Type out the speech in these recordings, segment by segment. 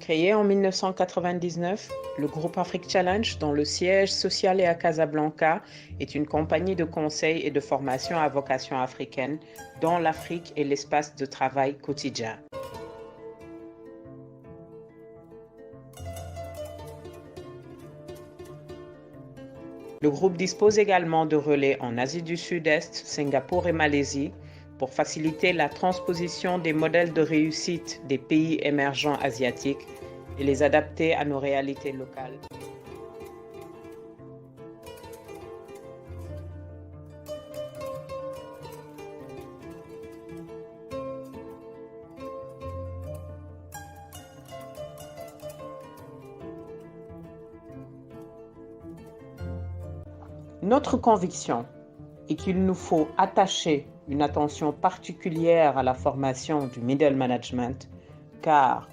Créé en 1999, le groupe Afrique Challenge, dont le siège social est à Casablanca, est une compagnie de conseil et de formation à vocation africaine, dont l'Afrique est l'espace de travail quotidien. Le groupe dispose également de relais en Asie du Sud-Est, Singapour et Malaisie, pour faciliter la transposition des modèles de réussite des pays émergents asiatiques et les adapter à nos réalités locales. Notre conviction est qu'il nous faut attacher une attention particulière à la formation du middle management, car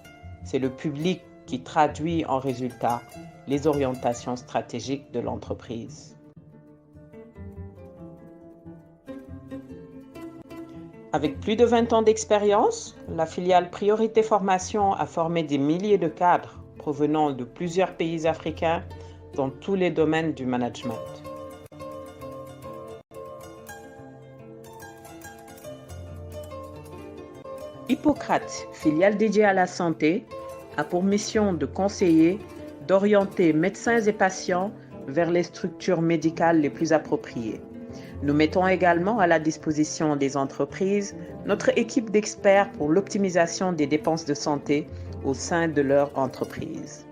c'est le public qui traduit en résultat les orientations stratégiques de l'entreprise. Avec plus de 20 ans d'expérience, la filiale Priorité Formation a formé des milliers de cadres provenant de plusieurs pays africains dans tous les domaines du management. Hippocrate, filiale dédiée à la santé, a pour mission de conseiller, d'orienter médecins et patients vers les structures médicales les plus appropriées. Nous mettons également à la disposition des entreprises notre équipe d'experts pour l'optimisation des dépenses de santé au sein de leur entreprise.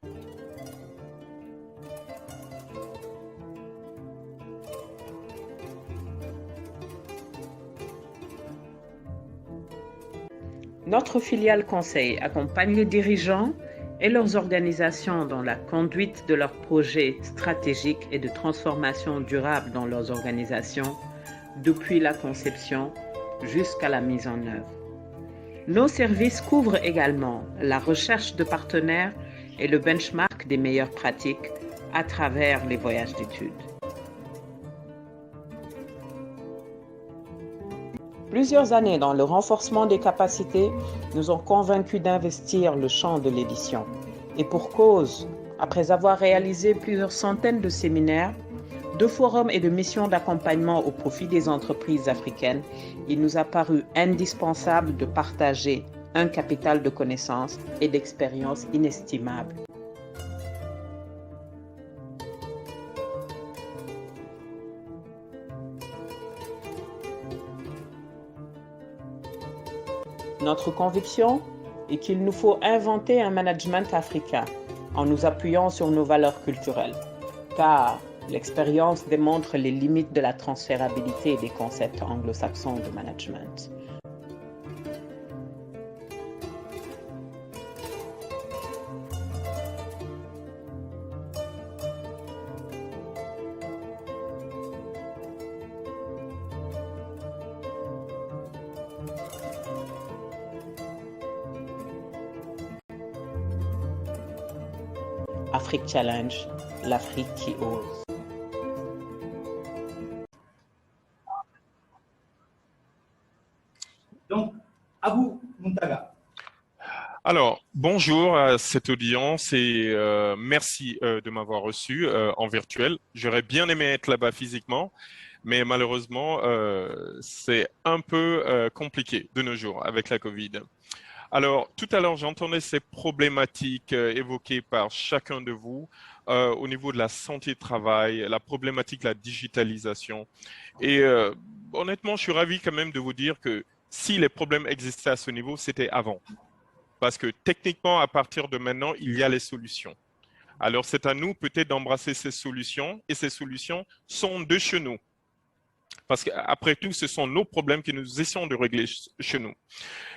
Notre filiale conseil accompagne les dirigeants et leurs organisations dans la conduite de leurs projets stratégiques et de transformation durable dans leurs organisations, depuis la conception jusqu'à la mise en œuvre. Nos services couvrent également la recherche de partenaires et le benchmark des meilleures pratiques à travers les voyages d'études. Plusieurs années dans le renforcement des capacités nous ont convaincus d'investir le champ de l'édition. Et pour cause, après avoir réalisé plusieurs centaines de séminaires, de forums et de missions d'accompagnement au profit des entreprises africaines, il nous a paru indispensable de partager un capital de connaissances et d'expériences inestimables. Notre conviction est qu'il nous faut inventer un management africain en nous appuyant sur nos valeurs culturelles, car l'expérience démontre les limites de la transférabilité des concepts anglo-saxons de management. Afrique Challenge, l'Afrique qui ose. Donc, Abou Muntaga. Alors, bonjour à cette audience et merci de m'avoir reçu en virtuel. J'aurais bien aimé être là-bas physiquement, mais malheureusement, c'est un peu compliqué de nos jours avec la Covid. Alors, tout à l'heure, j'entendais ces problématiques évoquées par chacun de vous au niveau de la santé de travail, la problématique de la digitalisation. Et honnêtement, je suis ravi quand même de vous dire que si les problèmes existaient à ce niveau, c'était avant. Parce que techniquement, à partir de maintenant, il y a les solutions. Alors, c'est à nous peut-être d'embrasser ces solutions et ces solutions sont de chez nous. Parce qu'après tout, ce sont nos problèmes que nous essayons de régler chez nous.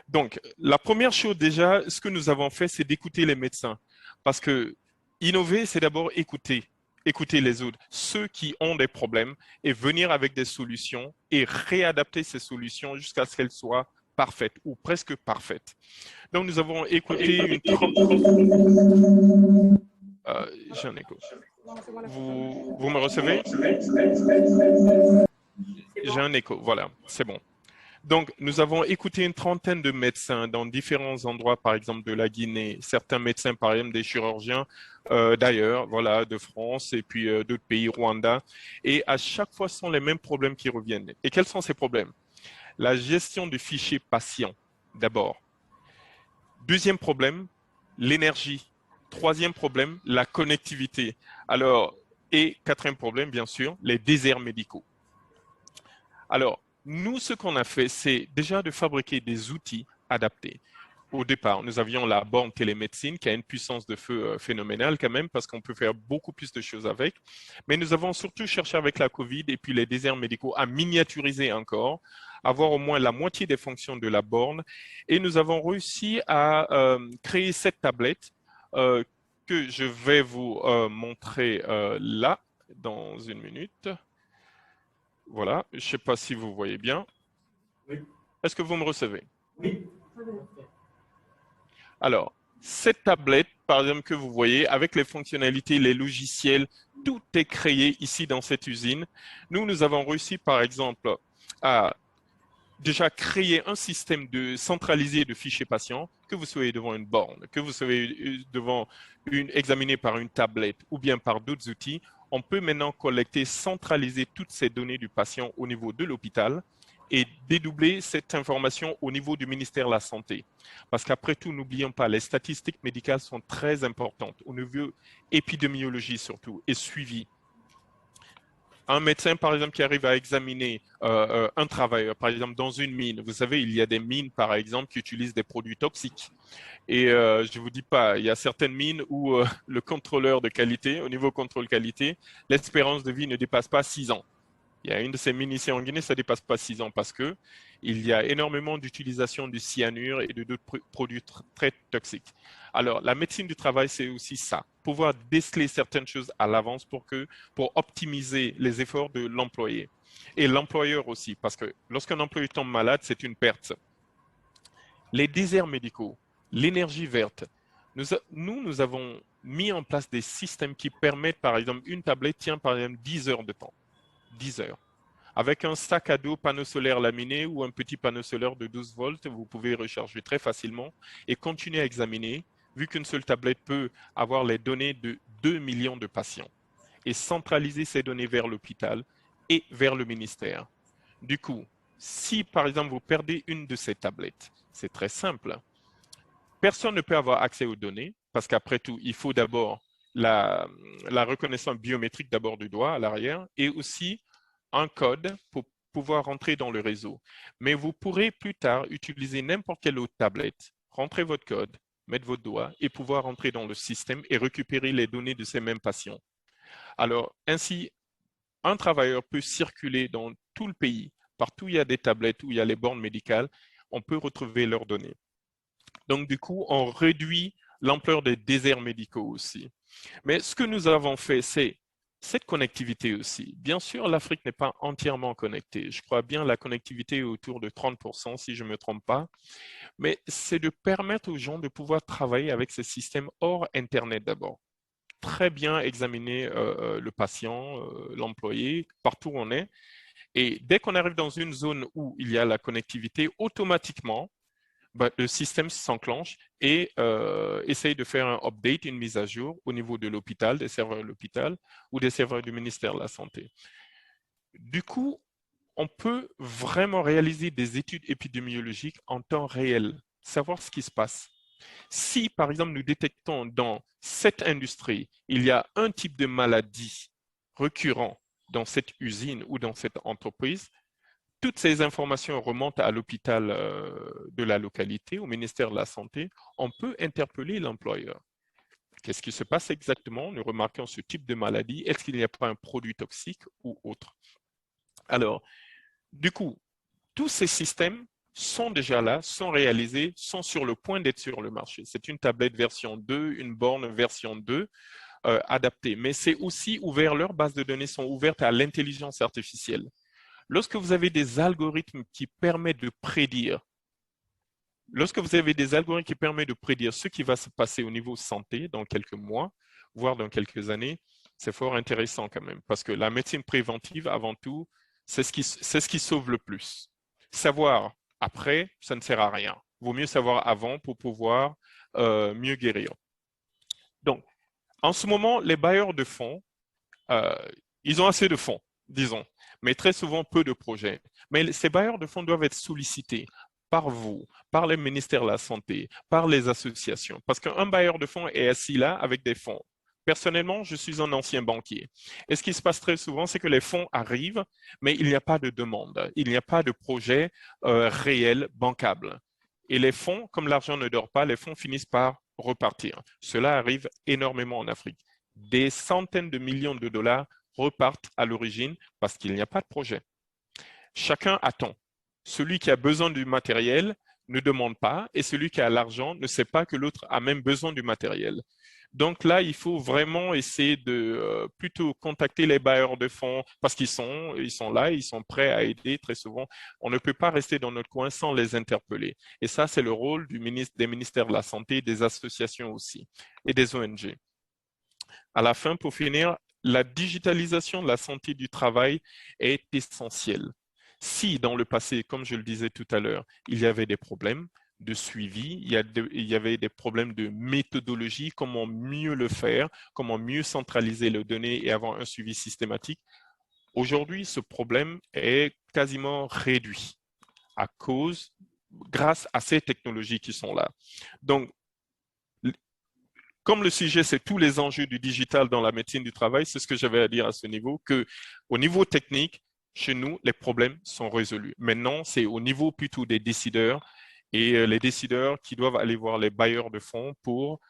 Donc, la première chose déjà, ce que nous avons fait, c'est d'écouter les médecins. Parce que innover, c'est d'abord écouter les autres, ceux qui ont des problèmes, et venir avec des solutions et réadapter ces solutions jusqu'à ce qu'elles soient parfaites ou presque parfaites. Donc, nous avons écouté une j'ai un écho. Vous me recevez? J'ai un écho, voilà, c'est bon. Donc, nous avons écouté une trentaine de médecins dans différents endroits, par exemple de la Guinée, certains médecins, par exemple des chirurgiens d'ailleurs, voilà, de France et puis d'autres pays, Rwanda. Et à chaque fois, ce sont les mêmes problèmes qui reviennent. Et quels sont ces problèmes? La gestion du fichier patient, d'abord. Deuxième problème, l'énergie. Troisième problème, la connectivité. Alors, et quatrième problème, bien sûr, les déserts médicaux. Alors, nous, ce qu'on a fait, c'est déjà de fabriquer des outils adaptés. Au départ, nous avions la borne télémédecine qui a une puissance de feu phénoménale quand même parce qu'on peut faire beaucoup plus de choses avec. Mais nous avons surtout cherché avec la COVID et puis les déserts médicaux à miniaturiser encore, avoir au moins la moitié des fonctions de la borne. Et nous avons réussi à créer cette tablette que je vais vous montrer là dans une minute. Voilà, je ne sais pas si vous voyez bien. Oui. Est-ce que vous me recevez? Oui. Alors, cette tablette, par exemple, que vous voyez, avec les fonctionnalités, les logiciels, tout est créé ici dans cette usine. Nous avons réussi, par exemple, à déjà créer un système de centralisé de fichiers patients, que vous soyez devant une borne, que vous soyez examiné par une tablette ou bien par d'autres outils. On peut maintenant collecter, centraliser toutes ces données du patient au niveau de l'hôpital et dédoubler cette information au niveau du ministère de la Santé. Parce qu'après tout, n'oublions pas, les statistiques médicales sont très importantes au niveau épidémiologie surtout et suivi. Un médecin, par exemple, qui arrive à examiner un travailleur, par exemple, dans une mine. Vous savez, il y a des mines, par exemple, qui utilisent des produits toxiques. Et je ne vous dis pas, il y a certaines mines où le contrôleur de qualité, au niveau contrôle qualité, l'espérance de vie ne dépasse pas 6 ans. Il y a une de ces mines ici en Guinée, ça ne dépasse pas 6 ans parce que il y a énormément d'utilisation du cyanure et de d'autres produits très toxiques. Alors, la médecine du travail, c'est aussi ça, pouvoir déceler certaines choses à l'avance pour optimiser les efforts de l'employé et l'employeur aussi, parce que lorsqu'un employé tombe malade, c'est une perte. Les déserts médicaux, l'énergie verte, nous avons mis en place des systèmes qui permettent, par exemple, une tablette tient par exemple 10 heures de temps. 10 heures. Avec un sac à dos panneau solaire laminé ou un petit panneau solaire de 12 volts, vous pouvez recharger très facilement et continuer à examiner, vu qu'une seule tablette peut avoir les données de 2 millions de patients et centraliser ces données vers l'hôpital et vers le ministère. Du coup, si par exemple vous perdez une de ces tablettes, c'est très simple. Personne ne peut avoir accès aux données parce qu'après tout, il faut d'abord la reconnaissance biométrique d'abord du doigt à l'arrière et aussi un code pour pouvoir rentrer dans le réseau. Mais vous pourrez plus tard utiliser n'importe quelle autre tablette, rentrer votre code, mettre votre doigt et pouvoir rentrer dans le système et récupérer les données de ces mêmes patients. Alors, ainsi, un travailleur peut circuler dans tout le pays, partout où il y a des tablettes, où il y a les bornes médicales, on peut retrouver leurs données. Donc, du coup, on réduit l'ampleur des déserts médicaux aussi. Mais ce que nous avons fait, c'est cette connectivité aussi. Bien sûr, l'Afrique n'est pas entièrement connectée. Je crois bien la connectivité est autour de 30%, si je ne me trompe pas. Mais c'est de permettre aux gens de pouvoir travailler avec ces systèmes hors Internet d'abord. Très bien examiner le patient, l'employé, partout où on est. Et dès qu'on arrive dans une zone où il y a la connectivité, automatiquement, le système s'enclenche et essaye de faire un update, une mise à jour au niveau de l'hôpital, des serveurs de l'hôpital ou des serveurs du ministère de la Santé. Du coup, on peut vraiment réaliser des études épidémiologiques en temps réel, savoir ce qui se passe. Si, par exemple, nous détectons dans cette industrie, il y a un type de maladie récurrent dans cette usine ou dans cette entreprise, toutes ces informations remontent à l'hôpital de la localité, au ministère de la Santé. On peut interpeller l'employeur. Qu'est-ce qui se passe exactement? Nous remarquons ce type de maladie. Est-ce qu'il n'y a pas un produit toxique ou autre? Alors, du coup, tous ces systèmes sont déjà là, sont réalisés, sont sur le point d'être sur le marché. C'est une tablette version 2, une borne version 2 adaptée. Mais c'est aussi ouvert, leurs bases de données sont ouvertes à l'intelligence artificielle. Lorsque vous avez des algorithmes qui permettent de prédire, ce qui va se passer au niveau santé dans quelques mois, voire dans quelques années, c'est fort intéressant quand même, parce que la médecine préventive, avant tout, c'est ce qui sauve le plus. Savoir après, ça ne sert à rien. Il vaut mieux savoir avant pour pouvoir mieux guérir. Donc, en ce moment, les bailleurs de fonds, ils ont assez de fonds, disons, mais très souvent peu de projets. Mais ces bailleurs de fonds doivent être sollicités par vous, par les ministères de la Santé, par les associations, parce qu'un bailleur de fonds est assis là avec des fonds. Personnellement, je suis un ancien banquier. Et ce qui se passe très souvent, c'est que les fonds arrivent, mais il n'y a pas de demande, il n'y a pas de projet réel, bancable. Et les fonds, comme l'argent ne dort pas, les fonds finissent par repartir. Cela arrive énormément en Afrique. Des centaines de millions de dollars repartent à l'origine parce qu'il n'y a pas de projet. Chacun attend. Celui qui a besoin du matériel ne demande pas et celui qui a l'argent ne sait pas que l'autre a même besoin du matériel. Donc là, il faut vraiment essayer de plutôt contacter les bailleurs de fonds parce qu'ils sont là, ils sont prêts à aider très souvent. On ne peut pas rester dans notre coin sans les interpeller. Et ça, c'est le rôle des ministères de la Santé, des associations aussi et des ONG. À la fin, pour finir, la digitalisation de la santé du travail est essentielle. Si dans le passé, comme je le disais tout à l'heure, il y avait des problèmes de suivi, il y avait des problèmes de méthodologie, comment mieux le faire, comment mieux centraliser les données et avoir un suivi systématique, aujourd'hui, ce problème est quasiment réduit grâce à ces technologies qui sont là. Donc, comme le sujet, c'est tous les enjeux du digital dans la médecine du travail, c'est ce que j'avais à dire à ce niveau, qu'au niveau technique, chez nous, les problèmes sont résolus. Maintenant, c'est au niveau plutôt des décideurs et les décideurs qui doivent aller voir les bailleurs de fonds pour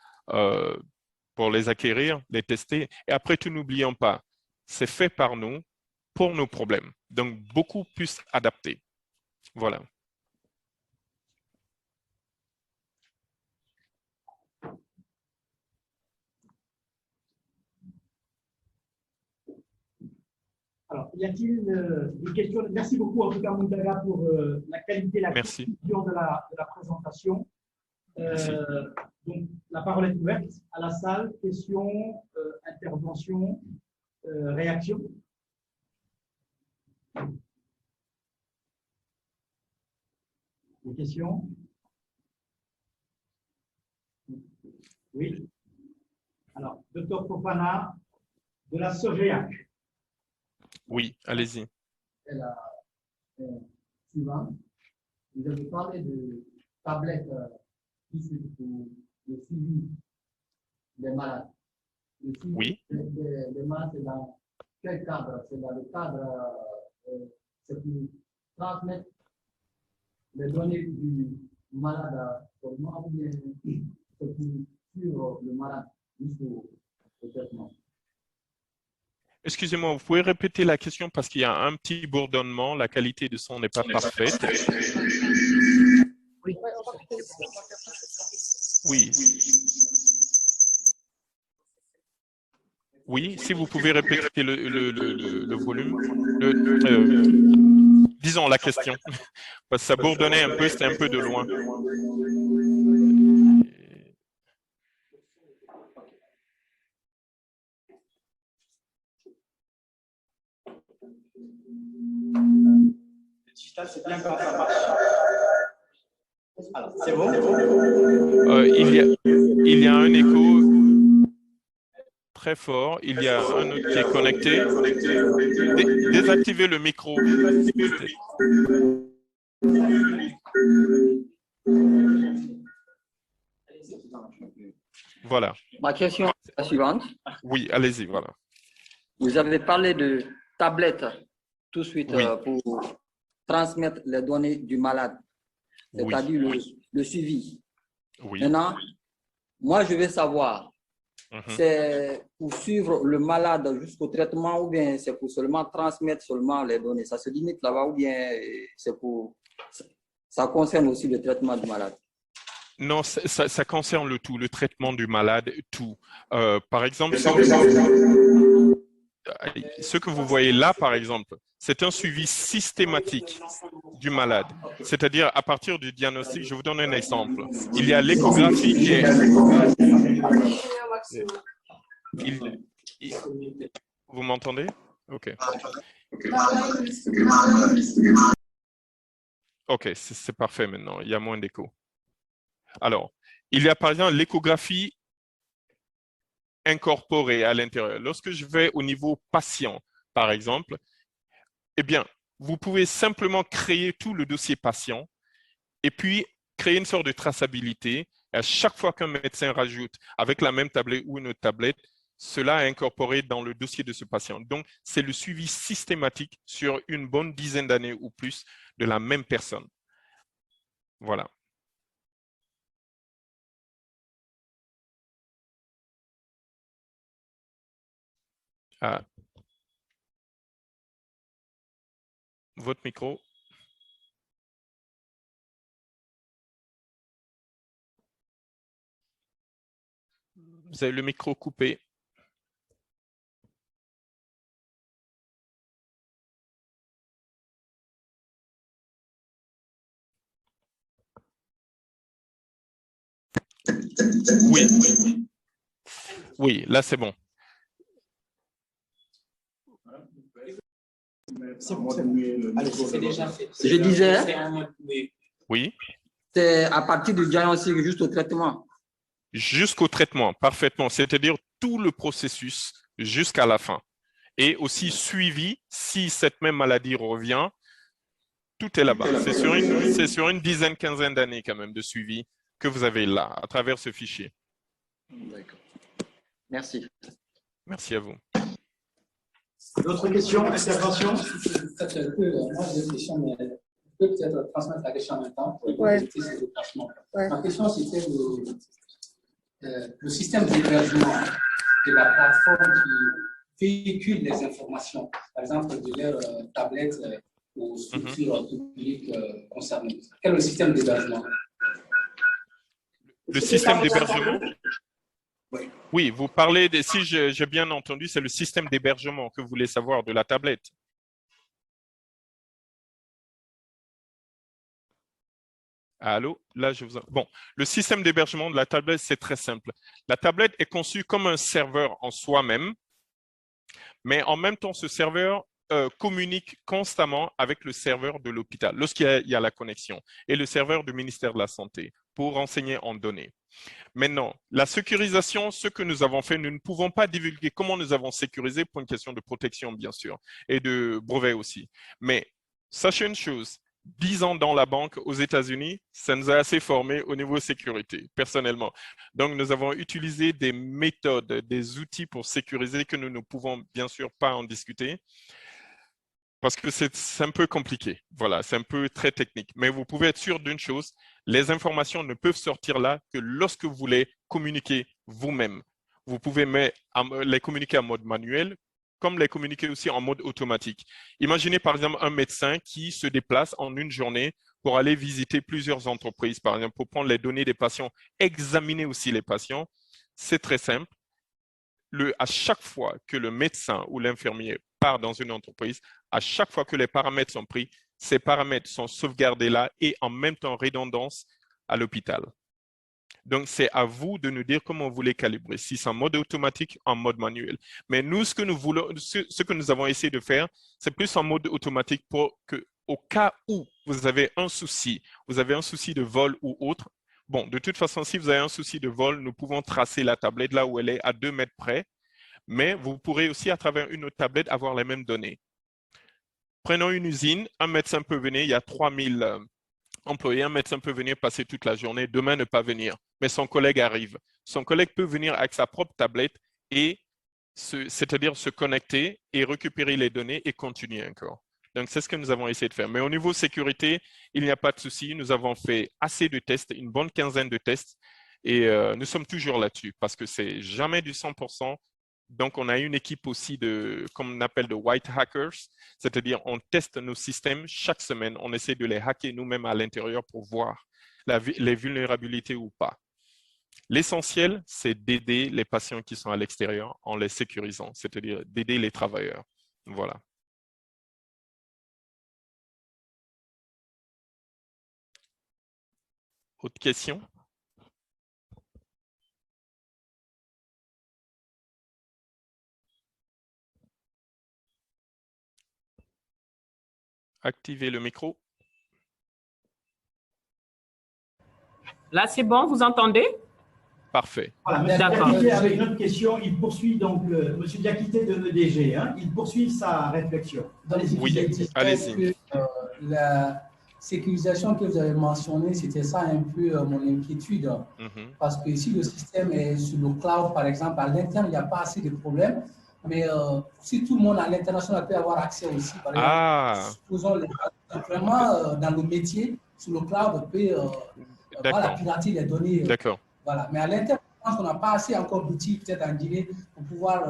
les acquérir, les tester. Et après tout, n'oublions pas, c'est fait par nous pour nos problèmes. Donc, beaucoup plus adapté. Voilà. Alors, y a-t-il une question? Merci beaucoup, en tout cas, Muntaga, pour la qualité, la précision de la présentation. Donc, la parole est ouverte à la salle. Questions, interventions, réactions. Des questions? Oui. Alors, Dr Fofana, de la SOGEAC. Oui, allez-y. Suivant, vous avez parlé de tablettes pour le suivi des malades. Le suivi oui. des malades, c'est dans quel cadre? C'est dans le cadre, c'est pour transmettre les données du malade seulement ou bien c'est pour suivre le malade jusqu'au traitement? Excusez-moi, vous pouvez répéter la question parce qu'il y a un petit bourdonnement, la qualité du son n'est pas parfaite. Oui. Oui. Oui, si vous pouvez répéter le volume, disons la question, parce que ça bourdonnait un peu, c'était un peu de loin. Le digital, c'est bien quand ça marche. Alors, c'est bon? Il y a un écho très fort. Il y a un autre qui est connecté. Désactivez le micro. Voilà. Ma question est la suivante. Oui, allez-y, voilà. Vous avez parlé de tablettes tout de suite Oui. pour transmettre les données du malade, c'est-à-dire le suivi. Oui. Maintenant, moi, je veux savoir, c'est pour suivre le malade jusqu'au traitement ou bien c'est pour seulement transmettre seulement les données? Ça se limite là-bas ou bien c'est pour... Ça concerne aussi le traitement du malade? Non, ça concerne le tout, le traitement du malade, tout. Par exemple, ce que vous voyez là, par exemple, c'est un suivi systématique du malade. C'est-à-dire, à partir du diagnostic, je vous donne un exemple. Il y a l'échographie qui est... Vous m'entendez? OK. OK, c'est parfait maintenant. Il y a moins d'écho. Alors, il y a par exemple l'échographie incorporée à l'intérieur. Lorsque je vais au niveau patient, par exemple, eh bien, vous pouvez simplement créer tout le dossier patient et puis créer une sorte de traçabilité. Et à chaque fois qu'un médecin rajoute avec la même tablette ou une autre tablette, cela est incorporé dans le dossier de ce patient. Donc, c'est le suivi systématique sur une bonne dizaine d'années ou plus de la même personne. Voilà. Ah, votre micro. Vous avez le micro coupé. Oui. Oui, là c'est bon. Je disais, Oui. c'est à partir du diagnostic jusqu'au traitement. Jusqu'au traitement, parfaitement. C'est-à-dire tout le processus jusqu'à la fin. Et aussi suivi, si cette même maladie revient, tout est là-bas. C'est sur une dizaine, quinzaine d'années quand même de suivi que vous avez là, à travers ce fichier. D'accord. Merci. Merci à vous. D'autres questions, interventions? Moi, j'ai une question, mais je peux peut-être transmettre la question en même temps. Ouais. Ouais. Ma question, c'était le système d'hébergement de la plateforme qui véhicule les informations, par exemple de leur tablette ou structure publique concernée. Quel est le système d'hébergement? Le système d'hébergement? Oui, vous parlez, si j'ai bien entendu, c'est le système d'hébergement que vous voulez savoir de la tablette. Allô? Là, je vous... Bon, le système d'hébergement de la tablette, c'est très simple. La tablette est conçue comme un serveur en soi-même, mais en même temps, ce serveur communique constamment avec le serveur de l'hôpital lorsqu'il y a la connexion et le serveur du ministère de la Santé pour renseigner en données. Maintenant, la sécurisation, ce que nous avons fait, nous ne pouvons pas divulguer comment nous avons sécurisé pour une question de protection, bien sûr, et de brevet aussi. Mais sachez une chose, 10 ans dans la banque aux États-Unis, ça nous a assez formés au niveau sécurité, personnellement. Donc, nous avons utilisé des méthodes, des outils pour sécuriser que nous ne pouvons bien sûr pas en discuter parce que c'est un peu compliqué. Voilà, c'est un peu très technique. Mais vous pouvez être sûr d'une chose, les informations ne peuvent sortir là que lorsque vous voulez communiquer vous-même. Vous pouvez les communiquer en mode manuel, comme les communiquer aussi en mode automatique. Imaginez par exemple un médecin qui se déplace en une journée pour aller visiter plusieurs entreprises, par exemple, pour prendre les données des patients, examiner aussi les patients. C'est très simple. À chaque fois que le médecin ou l'infirmier part dans une entreprise, à chaque fois que les paramètres sont pris, ces paramètres sont sauvegardés là et en même temps redondance à l'hôpital. Donc, c'est à vous de nous dire comment vous voulez calibrer, si c'est en mode automatique, en mode manuel. Mais nous, ce que nous avons essayé de faire, c'est plus en mode automatique pour que, au cas où vous avez un souci de vol ou autre, bon, de toute façon, si vous avez un souci de vol, nous pouvons tracer la tablette là où elle est à 2 mètres près, mais vous pourrez aussi, à travers une autre tablette, avoir les mêmes données. Prenons une usine, un médecin peut venir, il y a 3000 employé, un médecin peut venir passer toute la journée, demain ne pas venir, mais son collègue arrive. Son collègue peut venir avec sa propre tablette et c'est-à-dire se connecter et récupérer les données et continuer encore. Donc, c'est ce que nous avons essayé de faire. Mais au niveau sécurité, il n'y a pas de souci. Nous avons fait assez de tests, une bonne quinzaine de tests et nous sommes toujours là-dessus parce que c'est jamais du 100%. Donc, on a une équipe aussi comme on appelle de white hackers, c'est-à-dire on teste nos systèmes chaque semaine, on essaie de les hacker nous-mêmes à l'intérieur pour voir les vulnérabilités ou pas. L'essentiel, c'est d'aider les patients qui sont à l'extérieur en les sécurisant, c'est-à-dire d'aider les travailleurs. Voilà. Autre question? Activez le micro. Là, c'est bon, vous entendez? Parfait. Voilà, M. Diakité, avec une autre question, il poursuit donc, M. Diakité de l'EDG, hein, il poursuit sa réflexion. Allez-y. Oui, allez-y. La sécurisation que vous avez mentionnée, c'était ça un peu mon inquiétude. Parce que si le système est sur le cloud, par exemple, à l'interne, il n'y a pas assez de problèmes. Mais si tout le monde à l'international peut avoir accès aussi, par exemple, supposons vraiment dans le métier, sur le cloud, on peut voilà, pirater les données. D'accord. Voilà. Mais à l'interne, je pense qu'on n'a pas assez encore d'outils, peut-être en Guinée, pour pouvoir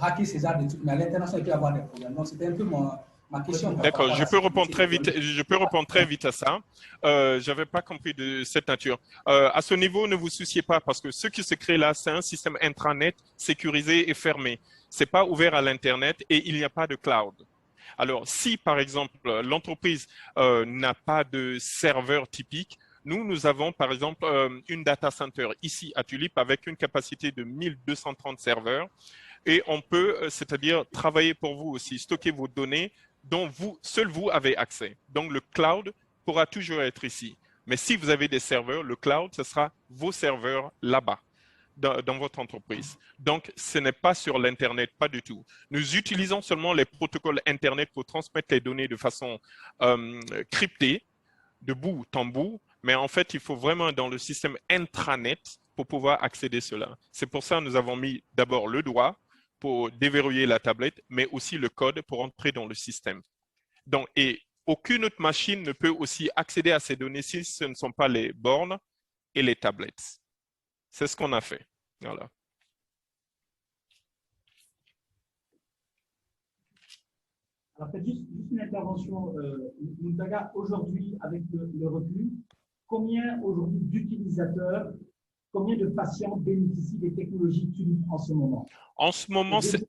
hacker ces arts de trucs. Mais à l'international, il peut y avoir des problèmes. Donc, c'était un peu ma question. D'accord, je peux répondre très vite. Je peux répondre très vite à ça. J'avais pas compris de cette nature. À ce niveau, ne vous souciez pas parce que ce qui se crée là, c'est un système intranet sécurisé et fermé. C'est pas ouvert à l'internet et il n'y a pas de cloud. Alors, si par exemple l'entreprise n'a pas de serveur typique, nous avons par exemple une data center ici à Tulip avec une capacité de 1230 serveurs et on peut, c'est-à-dire travailler pour vous aussi, stocker vos données dont seul vous avez accès. Donc, le cloud pourra toujours être ici. Mais si vous avez des serveurs, le cloud, ce sera vos serveurs là-bas, dans votre entreprise. Donc, ce n'est pas sur l'Internet, pas du tout. Nous utilisons seulement les protocoles Internet pour transmettre les données de façon cryptée, de bout en bout. Mais en fait, il faut vraiment dans le système intranet pour pouvoir accéder à cela. C'est pour ça que nous avons mis d'abord le doigt pour déverrouiller la tablette, mais aussi le code pour entrer dans le système. Donc, et aucune autre machine ne peut aussi accéder à ces données si ce ne sont pas les bornes et les tablettes. C'est ce qu'on a fait. Voilà. Alors, peut-être juste une intervention, Muntaga, aujourd'hui, avec le recul, combien aujourd'hui d'utilisateurs, combien de patients bénéficient des technologies Tulip en ce moment? En ce moment, c'est...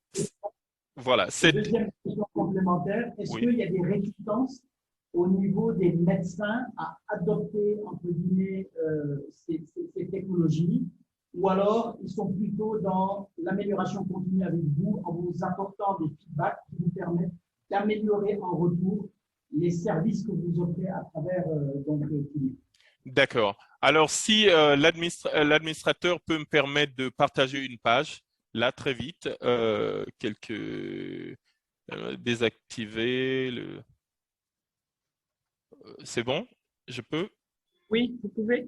Voilà. Deuxième question complémentaire, est-ce qu'il y a des résistances au niveau des médecins à adopter, entre guillemets, ces technologies, ou alors ils sont plutôt dans l'amélioration continue avec vous en vous apportant des feedbacks qui vous permettent d'améliorer en retour les services que vous offrez à travers Tulip? D'accord. Alors, si l'administrateur peut me permettre de partager une page, là, très vite, désactiver le... C'est bon? Je peux? Oui, vous pouvez.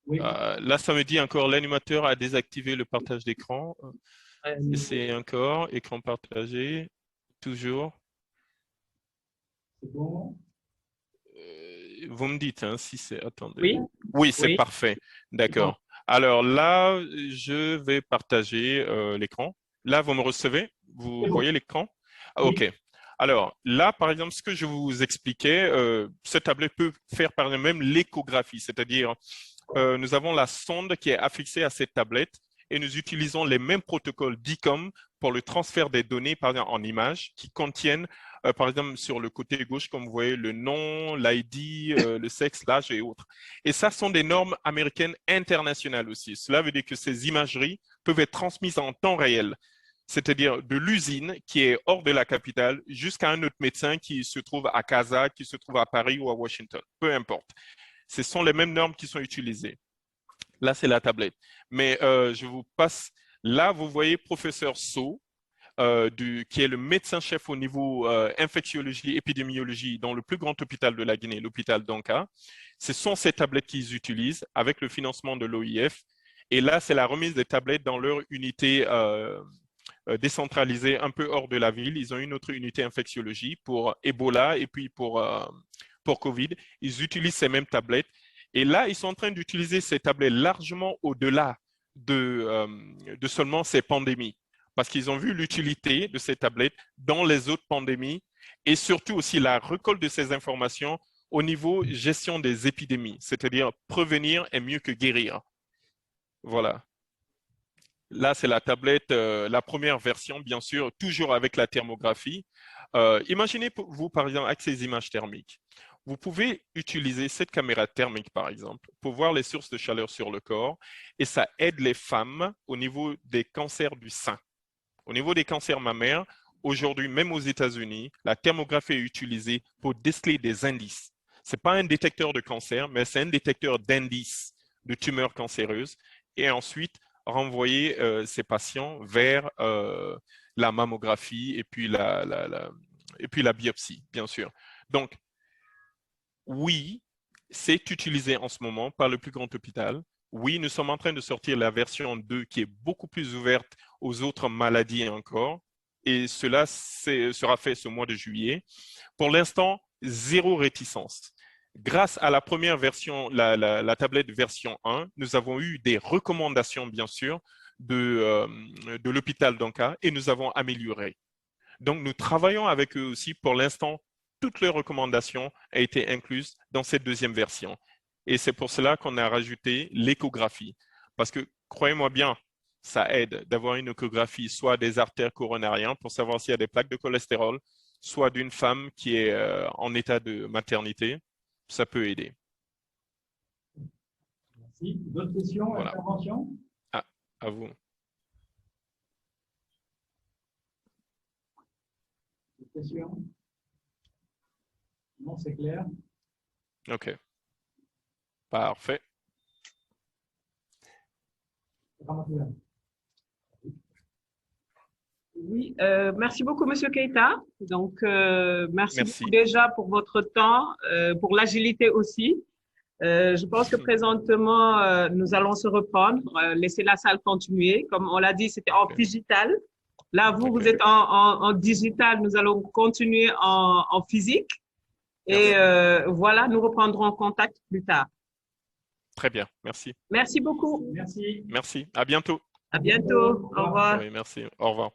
Oui. Là, ça me dit encore, l'animateur a désactivé le partage d'écran. C'est encore, écran partagé, toujours. C'est bon. Vous me dites hein, si c'est... Attendez. Oui, oui c'est parfait. D'accord. Bon. Alors là, je vais partager l'écran. Là, vous me recevez? Vous voyez l'écran? OK. Oui. Alors là, par exemple, ce que je vous expliquais, cette tablette peut faire par exemple même l'échographie, c'est-à-dire nous avons la sonde qui est affixée à cette tablette et nous utilisons les mêmes protocoles DICOM pour le transfert des données, par exemple en images, qui contiennent, par exemple sur le côté gauche, comme vous voyez, le nom, l'ID, le sexe, l'âge et autres. Et ça sont des normes américaines internationales aussi. Cela veut dire que ces imageries peuvent être transmises en temps réel, c'est-à-dire de l'usine qui est hors de la capitale jusqu'à un autre médecin qui se trouve à Casa, qui se trouve à Paris ou à Washington, peu importe. Ce sont les mêmes normes qui sont utilisées. Là, c'est la tablette. Mais je vous passe, là, vous voyez professeur So, qui est le médecin-chef au niveau infectiologie, épidémiologie dans le plus grand hôpital de la Guinée, l'hôpital d'Anka. Ce sont ces tablettes qu'ils utilisent avec le financement de l'OIF. Et là, c'est la remise des tablettes dans leur unité décentralisée un peu hors de la ville. Ils ont une autre unité infectiologie pour Ebola et puis pour Covid. Ils utilisent ces mêmes tablettes. Et là, ils sont en train d'utiliser ces tablettes largement au-delà de seulement ces pandémies. Parce qu'ils ont vu l'utilité de ces tablettes dans les autres pandémies et surtout aussi la récolte de ces informations au niveau gestion des épidémies, c'est-à-dire prévenir est mieux que guérir. Voilà. Là, c'est la tablette, la première version, bien sûr, toujours avec la thermographie. Imaginez-vous, par exemple, avec ces images thermiques. Vous pouvez utiliser cette caméra thermique, par exemple, pour voir les sources de chaleur sur le corps et ça aide les femmes au niveau des cancers du sein. Au niveau des cancers mammaires, aujourd'hui, même aux États-Unis, la thermographie est utilisée pour déceler des indices. Ce n'est pas un détecteur de cancer, mais c'est un détecteur d'indices de tumeurs cancéreuses et ensuite renvoyer ces patients vers la mammographie et puis la biopsie, bien sûr. Donc, oui, c'est utilisé en ce moment par le plus grand hôpital. Oui, nous sommes en train de sortir la version 2 qui est beaucoup plus ouverte aux autres maladies encore. Et cela sera fait ce mois de juillet. Pour l'instant, zéro réticence. Grâce à la première version, la tablette version 1, nous avons eu des recommandations, bien sûr, de l'hôpital d'Anka et nous avons amélioré. Donc, nous travaillons avec eux aussi. Pour l'instant, toutes leurs recommandations ont été incluses dans cette deuxième version. Et c'est pour cela qu'on a rajouté l'échographie. Parce que, croyez-moi bien, ça aide d'avoir une échographie soit des artères coronariennes pour savoir s'il y a des plaques de cholestérol, soit d'une femme qui est en état de maternité. Ça peut aider. Merci. D'autres questions, voilà. Interventions? À vous. D'autres questions? Non, c'est clair. OK. Parfait. Oui, merci beaucoup, Monsieur Keita. Donc, merci beaucoup Merci. déjà pour votre temps, pour l'agilité aussi. Je pense que présentement, nous allons se reprendre, laisser la salle continuer. Comme on l'a dit, c'était en digital. Là, vous êtes en digital. Nous allons continuer en physique. Et voilà, nous reprendrons contact plus tard. Très bien, merci. Merci beaucoup. Merci. Merci. À bientôt. À bientôt. Au revoir. Oui, merci. Au revoir.